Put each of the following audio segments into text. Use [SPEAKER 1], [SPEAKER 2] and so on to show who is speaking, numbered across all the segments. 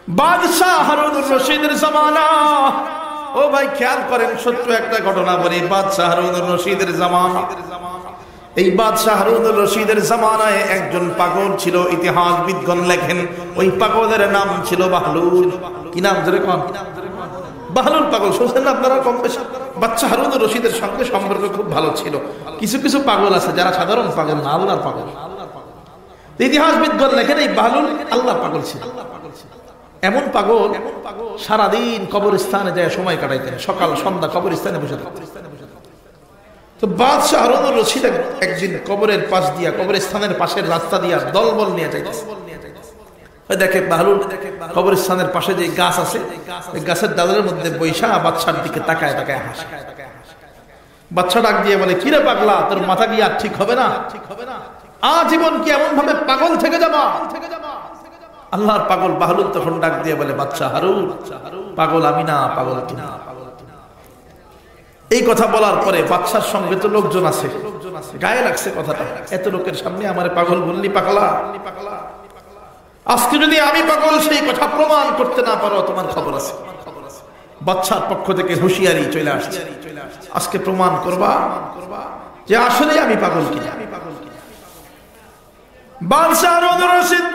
[SPEAKER 1] বাদশাহ হারুনুর রশিদের জামানা। ও ভাই খেয়াল করেন, সত্য একটা ঘটনা বলি। বাদশাহ হারুনুর রশিদের জামানা, এই বাদশাহ হারুনুর রশিদের জামানায় একজন পাগল ছিল। ইতিহাসবিদগণ লেখেন ওই পাগলের নাম ছিল বাহলুল। কি নাম ধরে কোন? বাহলুল পাগল। শুনছেন আপনারা কম বেশি? বাদশাহ হারুনুর রশিদের সঙ্গে সম্পর্ক খুব ভালো ছিল। কিছু কিছু পাগল আছে যারা সাধারণ পাগল না, আল্লাহর পাগল। ইতিহাসবিদগণ লেখেন এই বাহলুল আল্লাহর পাগল ছিল। এমন পাগল সারাদিন কবরস্থানে যায় সময় কাটাইতেন, সকাল সন্ধ্যা কবরস্থানে বসে থাকতেন। তো বাদশাহ হারুনুর রশিদ একদিন কবরের পাশ দিয়া, কবরস্থানের পাশের রাস্তা দিয়া দলবল নিয়ে যাইতেছে। দেখে বাহলুল কবরস্থানের পাশে যে গাছ আছে, ওই গাছের ডালের মধ্যে বৈশা বাদশার দিকে তাকায় তাকায় হাসে। বাদশা ডাক দিয়ে বলে, কিরে পাগলা, তোর মাথা কি আর ঠিক হবে না? আজীবন কি এমন ভাবে পাগল থেকে যাবা? আল্লাহর পাগল বাহলুল তখন ডাক দিয়ে বলে, বাদশা হারুন, পাগল আমি না, পাগল তুমি। এই কথা বলার পরে বাদশার সঙ্গে তো লোকজন আছে, গায়ে লাগছে কথাটা। এত লোকের সামনে আমারে পাগল বললি, পাগলা। আজকে যদি আমি পাগল সেই কথা প্রমাণ করতে না পারো, তোমার খবর আছে। বাদশার পক্ষ থেকে হুঁশিয়ারি চলে আসছে, আজকে প্রমাণ করবা যে আসলে আমি পাগল কিনা। বাদশা হারুনুর রশিদ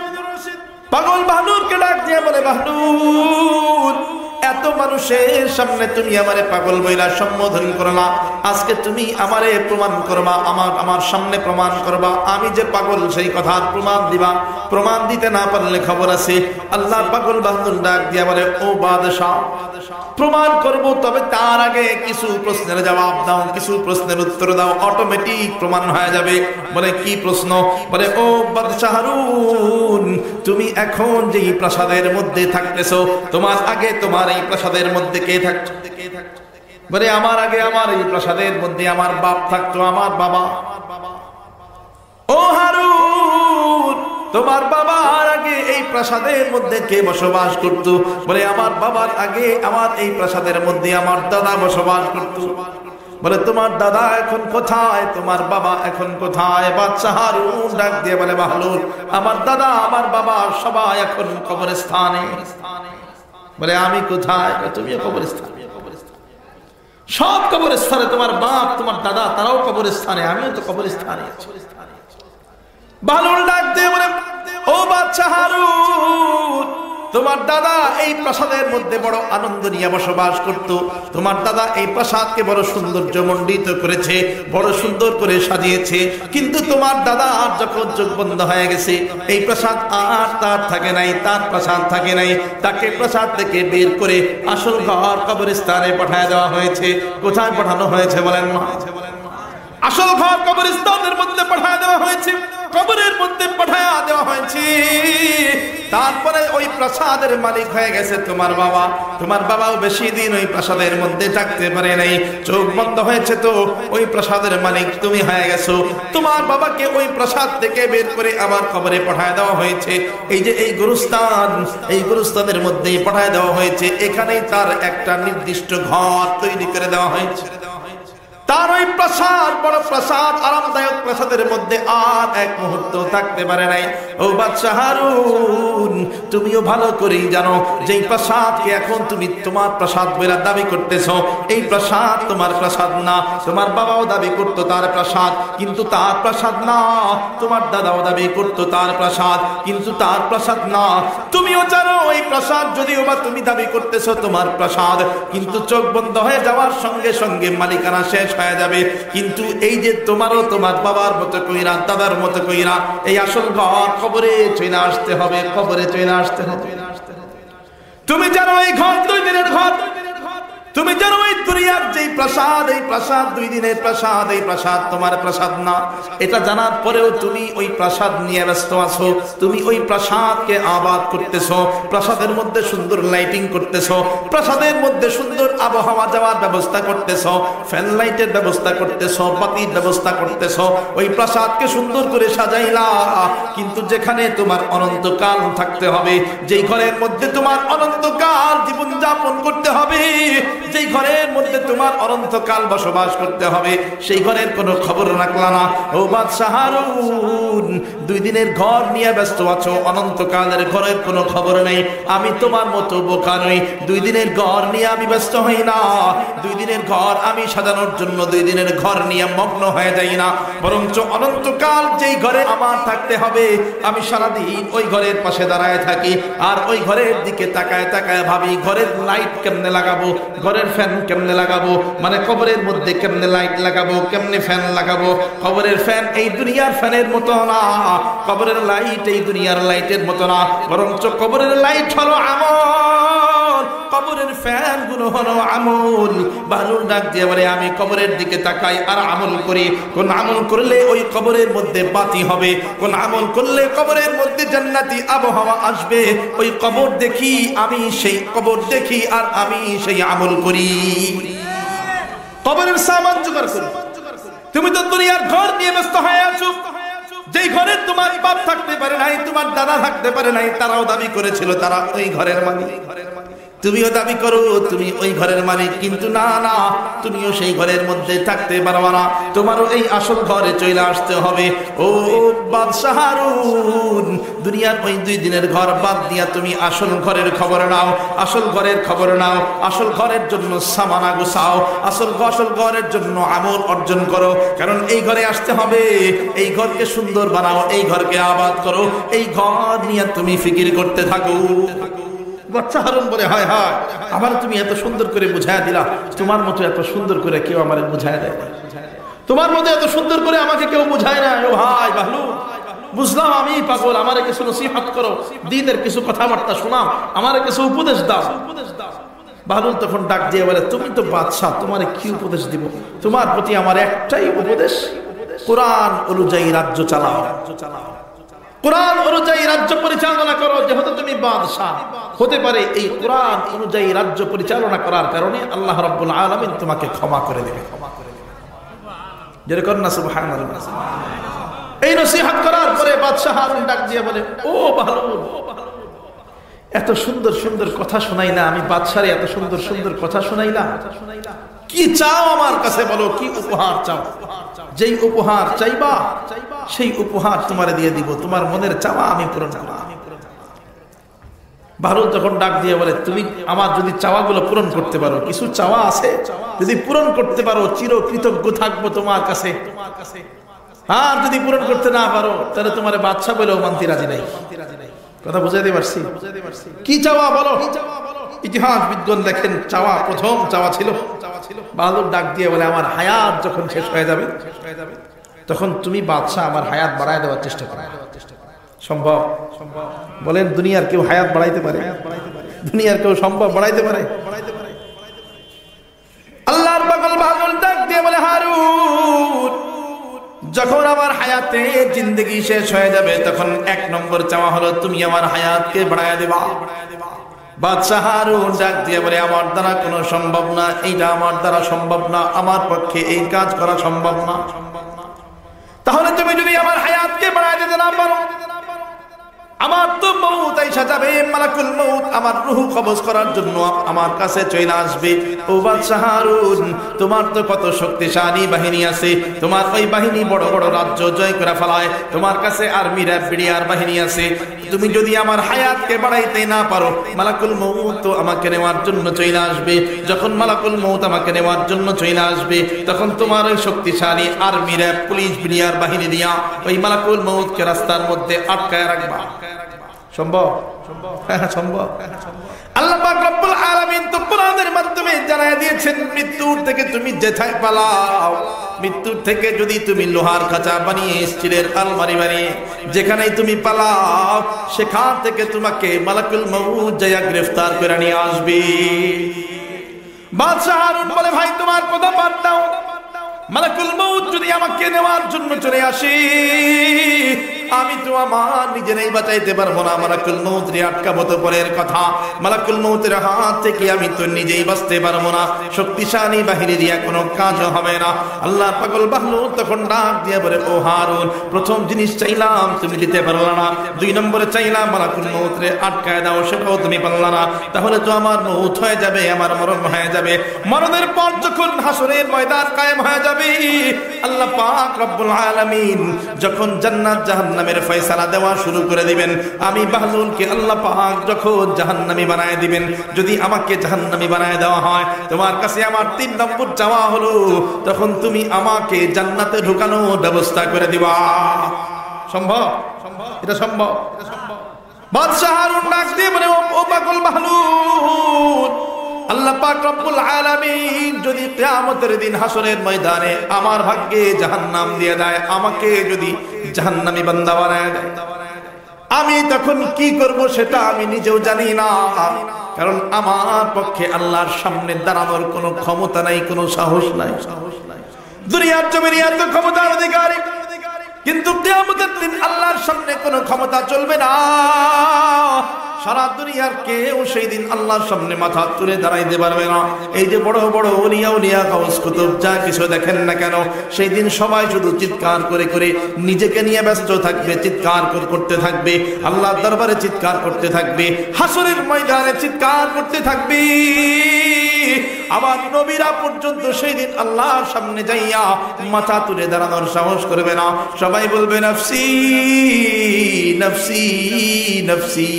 [SPEAKER 1] পাগল বাহলুলকে ডাক দিয়ে বলে, বাহলুল, এত মানুষের সামনে তুমি আমারে পাগল বইলা সম্বোধন করলা, আজকে তুমি আমারে প্রমাণ করবা, আমার সামনে প্রমাণ করবা আমি যে পাগল সেই কথার প্রমাণ দিবা। প্রমাণ দিতে না পারলে খবর আছে। আল্লাহ পাগল বাহলুল ডাক দিয়া বলে, ও বাদশা, প্রমাণ করব, তবে তার আগে কিছু প্রশ্নের জবাব দাও, কিছু প্রশ্নের উত্তর দাও, অটোমেটিক প্রমাণ হয়ে যাবে। বলে, কি প্রশ্ন? বলে, ও বাদশা হারুন, তুমি এখন যে প্রাসাদের মধ্যে থাকতেছো, তোমার আগে তোমার এই প্রাসাদের মধ্যে কে থাকতো? বলে, আমার আগে আমার এই প্রাসাদের মধ্যে আমার বাপ থাকতো, আমার বাবা। ও হারুন, তোমার বাবার আগে এই প্রাসাদের মধ্যে কে বসবাস করত? বলে, আমার বাবার আগে আমার এই প্রাসাদের মধ্যে আমার দাদা বসবাস করত। বলে, তোমার দাদা এখন কোথায়? তোমার বাবা এখন কোথায়? বাদশা হারুন ডাক দিয়ে বলে, বাহলুল, আমার দাদা আমার বাবা সবাই এখন কবরস্থানে। বলে, আমি কোথায়? তুমিও কবরস্থানে। সব কবরস্থানে, তোমার বাপ তোমার দাদা তারাও কবরস্থানে, আমিও তো কবরস্থানে আছি। বাহলুল ডাক দিয়ে বলে, ও বাদশা হারুন, তোমার দাদা এই প্রাসাদের মধ্যে বড় আনন্দ নিয়ে বসবাস করত। তোমার দাদা এই প্রাসাদকে বড় সৌন্দর্য মণ্ডিত করেছে, বড় সুন্দর করে সাজিয়েছে। কিন্তু তোমার দাদা আর যখন চোখ বন্ধ হয়ে গেছে, এই প্রাসাদ আর তার থাকে নাই, তার প্রাসাদ থাকে নাই। তাকে প্রাসাদ থেকে বের করে আসল ঘর কবরস্থানে পাঠায় দেওয়া হয়েছে। কোথায় পাঠানো হয়েছে বলেন মা? আসল ঘর কবরস্থানের মধ্যে পাঠায় দেওয়া হয়েছে, কবরের মধ্যে পাঠায়া দেওয়া হয়েছে। তারপরে ওই প্রাসাদের মালিক হয়ে গেছে তোমার বাবা। তোমার বাবাও বেশি দিন ওই প্রাসাদের মধ্যে থাকতে পারে নাই, চোখ বন্ধ হয়েছে, তো ওই প্রাসাদের মালিক তুমি হয়ে গেছো। তোমার বাবাকে ওই প্রাসাদ থেকে বের করে আবার কবরে পাঠায় দেওয়া হয়েছে। এই যে এই গুরুস্থান, এই গুরুস্থানের মধ্যেই পাঠায় দেওয়া হয়েছে। এখানেই তার একটা নির্দিষ্ট ঘর তৈরি করে দেওয়া হয়েছে। তার ওই প্রাসাদ, বড় প্রাসাদ, আরামদায়ক প্রাসাদের মধ্যে আর এক মুহূর্ত থাকতে পারে নাই। ও বাদশা হারুন, তুমিও ভালো করেই জানো যে এই প্রাসাদকে এখন তুমি তোমার প্রাসাদ বলে দাবি করতেছো। এই প্রাসাদ তোমার প্রাসাদ না। তোমার বাবাও দাবি করতো তার প্রাসাদ, কিন্তু তার প্রাসাদ না। তোমার দাদাও দাবি করতো তার প্রাসাদ, কিন্তু তার প্রাসাদ না। তুমিও জানো এই প্রাসাদ যদিও বা তুমি দাবি করতেছো তোমার প্রাসাদ, কিন্তু চোখ বন্ধ হয়ে যাওয়ার সঙ্গে সঙ্গে মালিকানা শেষ হয়ে যাবে। কিন্তু এই যে তোমারও তোমার বাবার মতো কইরা, দাদার মতো কইরা এই আসল ঘর কবরে চলে আসতে হবে, কবরে চলে আসতে হবে। তুমি জানো এই ঘর 2 দিনের ঘর। তুমি জানো এই দুনিয়ার যেই প্রাসাদ, এই প্রাসাদ 2 দিনের প্রাসাদ, এই প্রাসাদ তোমার প্রাসাদ না। এটা জানার পরেও তুমি ওই প্রাসাদ নিয়ে ব্যস্ত আছো। তুমি ওই প্রাসাদকে আবাদ করতেছো, প্রাসাদের মধ্যে সুন্দর লাইটিং করতেছো, প্রাসাদের মধ্যে সুন্দর আবহাওয়া যাওয়ার ব্যবস্থা করতেছো, ফ্যান লাইটের ব্যবস্থা করতেছো, বাতির ব্যবস্থা করতেছো। ওই প্রাসাদকে সুন্দর করে সাজাইলা, কিন্তু যেখানে তোমার অনন্তকাল থাকতে হবে, যেই ঘরের মধ্যে তোমার অনন্তকাল জীবন যাপন করতে হবে, যেই ঘরের মধ্যে তোমার অনন্তকাল বসবাস করতে হবে সেই ঘরের কোনো খবর রাখলা না। ও বাদশাহ হারুন, 2 দিনের ঘর নিয়ে ব্যস্ত আছো, অনন্তকালের ঘরের কোনো খবর নেই। আমি তোমার মতো বোকা নই, 2 দিনের ঘর নিয়ে আমি ব্যস্ত হই না। 2 দিনের ঘর আমি সাজানোর জন্য 2 দিনের ঘর নিয়ে মগ্ন হয়ে যাই না, বরঞ্চ অনন্তকাল যেই ঘরে আমার থাকতে হবে আমি সারাদিন ওই ঘরের পাশে দাঁড়ায় থাকি, আর ওই ঘরের দিকে তাকায় তাকায় ভাবি ঘরের লাইট কেমনে লাগাবো, ঘরের ফ্যান কেমনে লাগাবো, মানে কবরের মধ্যে কেমনে লাইট লাগাবো, কেমনে ফ্যান লাগাবো। কবরের ফ্যান এই দুনিয়ার ফ্যানের মতো না, কবরের লাইট এই দুনিয়ার লাইটের মতো না, বরঞ্চ কবরের লাইট হলো আমল, কবরের ফ্যান গুলো হলো আমল। বাহলুল ডাক দিয়ে বলে আমি কবরের দিকে তাকাই আর আমল করি। কোন আমল করলে ওই কবরের মধ্যে বাতি হবে, কোন আমল করলে কবরের মধ্যে জান্নাতি আবহাওয়া আসবে, ওই কবর দেখি, আমি সেই কবর দেখি আর আমি সেই আমল করি। কবরের সামান জোগাড় করি। তুমি তো দুনিয়ার ঘর নিয়ে ব্যস্ত হয়ে আছো, যেই ঘরে তোমার বাপ থাকতে পারে নাই, তোমার দাদা থাকতে পারে নাই, তারাও দাবি করেছিল তারা ওই ঘরের মালিক। তুমিও দাবি করো তুমি ওই ঘরের মালিক, কিন্তু না না, তুমিও সেই ঘরের মধ্যে থাকতে পারবা না, তোমারও এই আসল ঘরে চলে আসতে হবে। ও বাদশাহ হারুন, দুনিয়ার ওই 2 দিনের ঘর বাদ দিয়া তুমি আসল ঘরের খবর নাও, আসল ঘরের খবর নাও, আসল ঘরের জন্য সামানা গোছাও, আসল ঘরের জন্য আমল অর্জন করো। কারণ এই ঘরে আসতে হবে, এই ঘরকে সুন্দর বানাও, এই ঘরকে আবাদ করো, এই ঘর নিয়ে তুমি ফিকির করতে থাকো। বাদশাহ হারুন বলে হায় হায়, আমার তুমি এত সুন্দর করে বুঝায় দিলা, তোমার মতো এত সুন্দর করে কেউ আমার বুঝায় দেয় না, তোমার মতো এত সুন্দর করে আমাকে কেউ বুঝায় না। ও ভাই বাহলুল, বুঝলাম আমি পাগল, আমারে কিছু নসিহত করো, দ্বীনের কিছু কথাবার্তা শোনাও, আমারে কিছু উপদেশ দাও। বাহলুল তখন ডাক দিয়ে বলে তুমি তো বাদশাহ, তোমারে কি উপদেশ দিব, তোমার প্রতি আমার একটাই উপদেশ, কোরআন অনুযায়ী রাজ্য চালাও, কোরআন অনুযায়ী রাজ্য পরিচালনা করো। যেহেতু তুমি বাদশাহ, হতে পারে এই কোরআন অনুযায়ী রাজ্য পরিচালনা করার কারণে আল্লাহ রাব্বুল আলামিন তোমাকে ক্ষমা করে দেবে। যেরকম না সুবহানাল্লাহ। এই নসিহত করার পরে বাদশাহ হারুন ডাক দিয়ে বলে ও বাহলুল, এত সুন্দর সুন্দর কথা শোনাইলা, আমি বাদশারে এত সুন্দর সুন্দর কথা শোনাইলাম, কি চাও আমার কাছে বলো, কি উপহার চাও? যেই উপহার চাইবা সেই উপহার তোমারে দিয়ে দিব, তোমার মনের চাওয়া আমি পূরণ করব। বাহলুল তখন ডাক দিয়ে বলে তুমি আমার যদি চাওয়াগুলো পূরণ করতে পারো, কিছু চাওয়া আছে, যদি পূরণ করতে পারো চির কৃতজ্ঞ থাকবো তোমার কাছে, আর যদি পূরণ করতে না পারো তাহলে তোমার বাদশা বলেও মানতে রাজি নাই। কথা বুঝাইতে পারছি? কি চাওয়া বলো? ইতিহাস বিদ্বান দেখেন চাওয়া, প্রথম চাওয়া ছিল, বাহলুল ডাক দিয়ে বলে আমার হায়াত যখন শেষ হয়ে যাবে তখন তুমি বাদশা আমার হায়াত বাড়ায় দেওয়ার চেষ্টা করো। সম্ভব? বলেন দুনিয়ার কেউ হায়াত বাড়াইতে পারে? দুনিয়ার কেউ সম্ভব বাড়াইতে পারে? আল্লাহর পাগল বাহলুল ডাক দিয়ে বলে হারুন, যখন আমার হায়াতে জিন্দগি শেষ হয়ে যাবে তখন 1 নম্বর চাওয়া হলো তুমি আমার হায়াতকে বাড়ায় দেবা। বাদশাহ হারুন ডাক দিয়ে বলে আমার দ্বারা কোনো সম্ভব না, এইটা আমার দ্বারা সম্ভব না, আমার পক্ষে এই কাজ করা সম্ভব না। তাহলে তুমি যদি আমার হায়াতকে বাড়ায় দিতে না পারো, আমার তো মউত আইসা যাবে, মালাকুল মউত আমার রূহ কবজ করার জন্য আমার কাছে চলে আসবে। ও বাদশাহ হারুন, তোমার তো কত শক্তিশালী বাহিনী আছে, তোমার ওই বাহিনী বড় বড় রাজ্য জয় করে ফেলায়, তোমার কাছে আর্মি র্যাব বিডিআর বাহিনী আছে, তুমি যদি আমার হায়াতকে বাড়াইতে না পারো মালাকুল মউত তো আমাকে নেওয়ার জন্য চলে আসবে। যখন মালাকুল মউত আমাকে নেওয়ার জন্য চলে আসবে তখন তোমার ওই শক্তিশালী আর্মি র্যাব পুলিশ বিডিআর বাহিনী দিয়া ওই মালাকুল মউতকে রাস্তার মধ্যে আটকায় রাখবা। সম্ভব? সম্ভব। আল্লাহ পাক রব্বুল আলামিন তো কোরআনের মাধ্যমে জানায় দিয়েছেন মৃত্যুর থেকে তুমি যেথায় পালাও, মৃত্যুর থেকে যদি তুমি লোহার খাঁচা বানিয়ে স্টিলের আলমারি বানিয়ে যেখানেই তুমি পালাও সেখান থেকে তোমাকে মালাকুল মউত যায়া গ্রেফতার করে নিয়ে আসবে। বাদশাহ হারুন বলে ভাই তোমার কথা বাদ দাও, মালাকুল মউত যদি আমাকে নেওয়ার জন্য চলে আসে আমি তো আমার নিজেরাই বাঁচাইতে পারবো না, মালাকুল মউত রে আটকাবো তো পরের কথা, মালাকুল মউতের হাত থেকে আমি তো নিজেই বাঁচতে পারবো না, শক্তিশালী বাহিনী দিয়া কোনো কাজ হবে না। আল্লাহ পাগল বাহলুল তখন ডাক দিয়ে বলে, ও হারুন, প্রথম জিনিস চাইলাম তুমি দিতে পারলা না, 2 নম্বরে চাইলাম মালাকুল মউত রে আটকায় দাও, সেটাও তুমি পারলা না, তাহলে তো আমার মউত হয়ে যাবে, আমার মরণ হয়ে যাবে। মরণের পর যখন হাসরের ময়দান কায়েম হয়ে যাবে, আল্লাহ পাক রব্বুল আলামিন যখন জান্নাত জাহান্নামের ফয়সালা দেওয়া শুরু করে দিবেন, আমি বাহলুলকে আল্লাহ পাক যখন জাহান্নামী বানায় দিবেন, যদি আমাকে জাহান্নামী বানায় দেওয়া হয়, তোমার কাছে আমার 3 নম্বর চাওয়া হলো, তখন তুমি আমাকে জান্নাতে ঢোকানোর ব্যবস্থা করে দিবা। সম্ভব? এটা সম্ভব? বাদশা হারুন ডাক দিয়ে বলে, ও পাগল বাহলুল, আল্লাহ পাক রব্বুল আলামিন যদি কিয়ামতের দিন হাসরের ময়দানে আমার ভাগ্যে জাহান্নাম দিয়ে দেয়, আমাকে যদি জাহান্নামী বান্দা বানায় দেয়, আমি তখন কি করব সেটা আমি নিজেও জানি না, কারণ আমার পক্ষে আল্লাহর সামনে দাঁড়ানোর কোনো ক্ষমতা নাই, কোনো সাহস নাই। দুনিয়ার জমিনে এত ক্ষমতার অধিকারী, কিন্তু কিয়ামতের দিন আল্লাহর সামনে কোনো ক্ষমতা চলবে না। সারা দুনিয়ার কেউ সেই দিন আল্লাহর সামনে মাথা তুলে দাঁড়াইতে পারবে না। এই যে বড় বড় ওলিয়া উলিয়া গাউস কুতুব যা কিছু দেখেন না কেন, সেই দিন সবাই শুধু চিৎকার করে করে নিজেকে নিয়ে ব্যস্ত থাকবে, চিৎকার করতে থাকবে, আল্লাহর দরবারে চিৎকার করতে থাকবে, হাসরের ময়দানে চিৎকার করতে থাকবে। আমার নবীরা পর্যন্ত সেই দিন আল্লাহর সামনে যাইয়া মাথা তুলে দাঁড়ানোর সাহস করবে না। সবাই বলবে নফসি নফসি নফসি।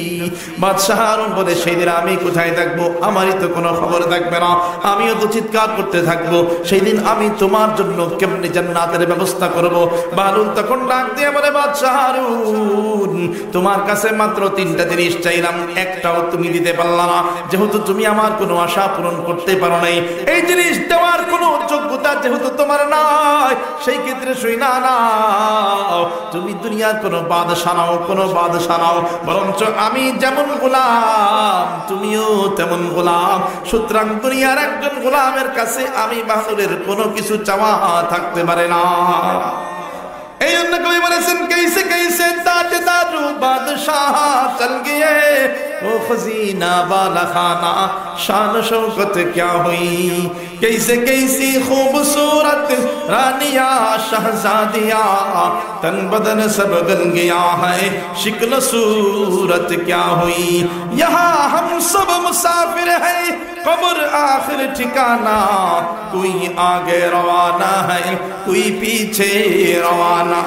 [SPEAKER 1] বাদশাহ হারুন বলে, সেই দিন আমি কোথায় থাকবো? আমারই তো কোনো খবর থাকবে না, আমিও তো চিৎকার করতে থাকবো, সেই দিন আমি তোমার জন্য কেমনি জান্নাতের ব্যবস্থা করব। বাহলুল তখন ডাক দিয়ে বলে, বাদশাহ হারুন, তোমার কাছে মাত্র 3টা জিনিস চাইলাম, একটাও তুমি দিতে পারলা না, যেহেতু তুমি আমার কোনো আশা পূরণ করতে পারো নাই, এই জিনিস দেওয়ার কোনো যোগ্যতা যেহেতু তোমার নাই, সেই ক্ষেত্রে শুইনা নাও, তুমি দুনিয়ার কোনো বাদশা নাও, কোনো বাদশা নাও, বরঞ্চ আমি যেমন গোলাম তুমিও তেমন গোলাম, সুতরাং দুনিয়ার একজন গোলামের কাছে আমি বাহলুলের কোনো কিছু চাওয়া থাকতে পারে না। এই জন্য কবি বলেছেন, कैसे कैसे ताजदारू बादशाह चल गए, ओ खजीना वाला खाना शान शौकत क्या हुई, कैसे कैसी खूबसूरत रानिया शहजादिया, तन बदन सब गल गया है, शिक्ल सूरत क्या हुई, यहाँ हम सब मुसाफिर हैं, कब्र आखिर ठिकाना, कोई आगे रवाना है, कोई पीछे रवाना,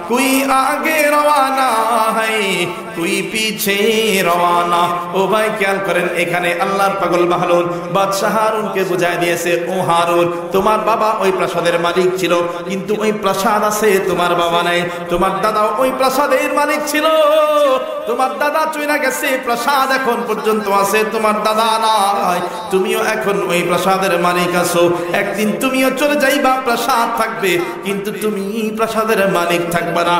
[SPEAKER 1] कोई आगे रवाना है, कोई पीछे रवाना। ও ভাই খেয়াল করেন, এখানে আল্লাহর পাগল বাহলুল বাদশাহ হারুনকে বুঝায় দিয়েছে, ও হারুন, তোমার বাবা ওই প্রাসাদের মালিক ছিল, কিন্তু ওই প্রাসাদ আছে, তোমার বাবা নাই। তোমার দাদা ওই প্রাসাদের মালিক ছিল, তোমার দাদা চলে গেছে, প্রাসাদ এখন পর্যন্ত আছে, তোমার দাদা নাই, তুমিও এখন ওই প্রাসাদের মালিক আছো, একদিন তুমিও চলে যাইবা, প্রাসাদ থাকবে, কিন্তু তুমি প্রাসাদের মালিক থাকবে না।